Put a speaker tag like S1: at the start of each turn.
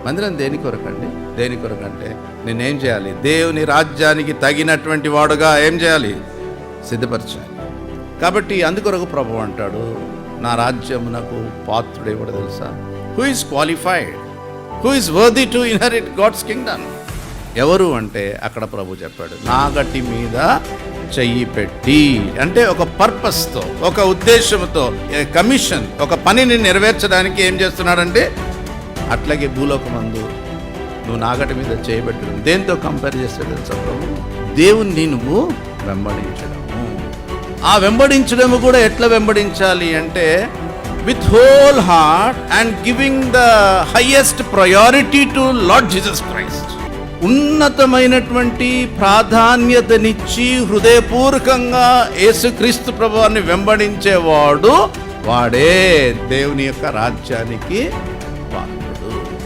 S1: మందిరం దేని కొరకండి? దేని కొరకంటే నేనేం చేయాలి? దేవుని రాజ్యానికి తగినటువంటి వాడుగా ఏం చేయాలి? సిద్ధపరచాలి. కాబట్టి అందుకొరకు ప్రభువు అంటాడు, నా రాజ్యమునకు పాత్రుడు ఎవడో తెలుసా? Who is qualified, who is worthy to inherit God's kingdom. ఎవరు అంటే అక్కడ ప్రభు చెప్పాడు, నాగటి మీద చెయ్యి పెట్టి, అంటే ఒక పర్పస్తో, ఒక ఉద్దేశంతో, కమిషన్, ఒక పనిని నెరవేర్చడానికి ఏం చేస్తున్నాడంటే, అట్లాగే భూలోకమందు నువ్వు నాగటి మీద చేయబెట్టడం దేంతో కంపేర్ చేస్తాడు తెలుసా ప్రభు? దేవుణ్ణి నువ్వు వెంబడించడము. ఆ వెంబడించడము కూడా ఎట్లా వెంబడించాలి అంటే, with whole heart and giving the highest priority to lord Jesus Christ. ఉన్నతమైనటువంటి ప్రాధాన్యతనిచ్చి హృదయపూర్వకంగా యేసుక్రీస్తు ప్రభువాన్ని వెంబడించేవాడు వాడే దేవుని యొక్క రాజ్యానికి